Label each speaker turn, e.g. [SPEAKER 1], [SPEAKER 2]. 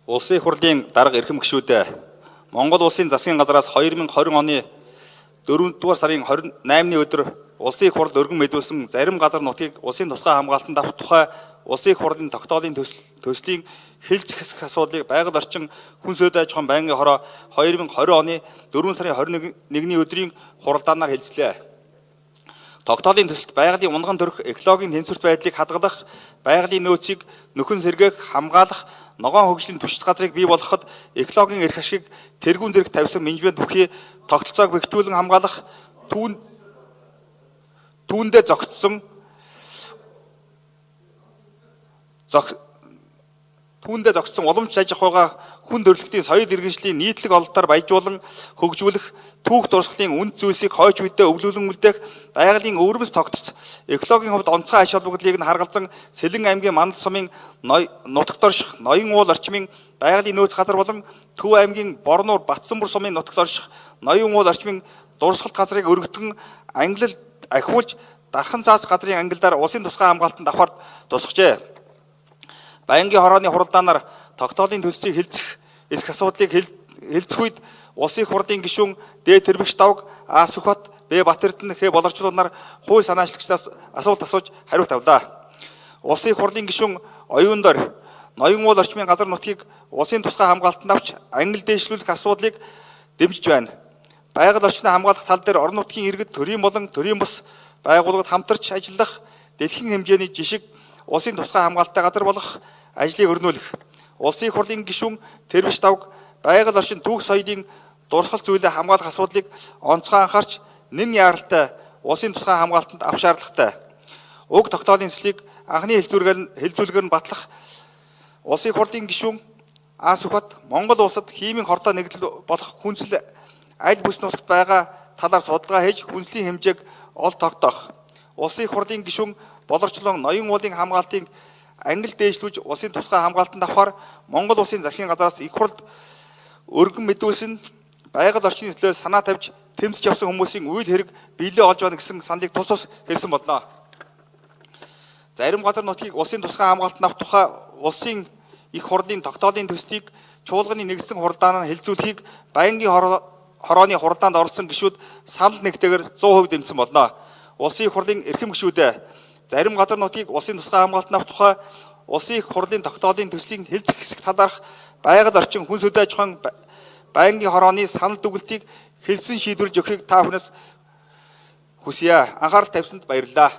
[SPEAKER 1] Улсын их хурлын дарга эрхэм гишүүдээ Монгол улсын засгийн газраас 2020 оны 4-р сарын 28-ны өдөр улсын их хурл өргөн мэдүүлсэн зарим газар нутгийг улсын тусгай хамгаалтанд авах тухай улсын их хурлын тогтоолын төслийн хэлж хэсэх асуудлыг байгаль орчин хүн сөд аж ахуйн байнгын хороо 2020 оны 4 сарын 21-ний өдрийн хуралдаанаар хэлцлээ. Тогтоолын төсөлд байгалийн унган төрх экологийн тэнцвэрт байдлыг хадгалах, байгалийн нөөцийг нөхөн сэргээх, хамгаалах, ногоон хөгжлийн түшиж газрыг бий болгоход экологийн эрх ашигыг тэргүүн зэрэг тавьсан менежмент бүхий тогтолцоог бэхжүүлэн хамгаалах, түүндээ зохицсон уламж аж ахуйгаа хүн төрөлхтний соёл иргэншлийн нийтлэг ололтоор баяжуулан хөгжүүлэх, түүх дурсгалын үнд зүйлсийг хойч үедээ өвлүүлэн үлдээх, байгалийн өвөрмөц тогтц, экологийн хувьд онцгой ач холбогдлыг нь харгалзан Сэлэн аймгийн Манал сумын нутагт орших ноён уул орчмын байгалийн нөөц газар болон Төв аймгийн Борнуур Батсанбөр сумын нутагт орших ноён уул орчмын дурсгалт газрыг өргөдгөн ангилалд ахиулж дархан цаас газрын ангиллаар улсын тусгай хамгаалтанд авахар тусгажээ. Байнгын хорооны хуралдаанаар тогтоолын төлсийг хэлцэх эсэх асуудлыг хэлцэх үед улсын их хурлын гишүүн Д. Тэрбэгч Давг, А. Сүхбат, Б. Батэрдэн хэ боловчлууд нар хууль санаачлагчдаас асуулт асууж хариулт авлаа. Улсын их хурлын гишүүн оюун дор ноён уул орчмын газар нутгийг улсын тусгай хамгаалтанд авч ангил дээшлүүлэх асуудлыг дэмжиж байна. Байгаль орчныг хамгаалах тал дээр орон нутгийн иргэд төрийн болон төрийн бус байгууллагад хамтарч ажиллах, дэлхийн хэмжээний жишг улсын тусгай хамгаалалттай газар болох ажлыг өрнүүлэх. Улсын их хурлын гишүүн Тэрбэгч Давг байгаль орчин түүх соёлын дурсгал зүйлээ хамгаалах асуудлыг онцгой анхаарч нэн яаралтай улсын тусгай хамгаалтанд авах шаардлагатай. Уг тогтоолын төслийг анхны хэлцүүлгээр нь батлах улсын их хурлын гишүүн А. Сүхбат Монгол улсад хиймийн хортой нэгдэл болох хүнсэл аль бүс нутагт байгаа талаар судалгаа хийж хүнслийн хэмжээг олж тогтоох. Улсын их хурлын гишүүн болорчлон ноён уулын хамгаалтыг ангил дээшлүүлж улсын тусгай хамгаалтанд авахар Монгол улсын засгийн газраас их хурлд өргөн мэдүүлсэн байгаль орчны төлөө санаа тавьж тэмцэж явсан хүмүүсийн үйл хэрэг биелээ олж байна гэсэн саналыг тус хэлсэн болно. Зарим газар нутгийг улсын тусгай хамгаалтанд авах тухай улсын их хурлын тогтоолын төслийг чуулганы нэгдсэн хуралдаанаар хэлцүүлэхийг байнгын хорооны хуралдаанд оролцсон гишүүд санал нэгтэйгээр 100% дэмжсэн болно. Улсын их хурлын эрхэм гишүүдээ зарим газар нутгийг улсын тусгай хамгаалтанд авах тухай улсын их хурлын тогтоолын төслийн хэлцэх хэсэг талаарх байгаль орчин хүн сөд аж ахуйн байнгын хорооны санал дүгнэлтийг хэлсэн шийдвэрлэж өгөхийг та бүхнээс хүсье. Анхаарал тавьсанд баярлалаа.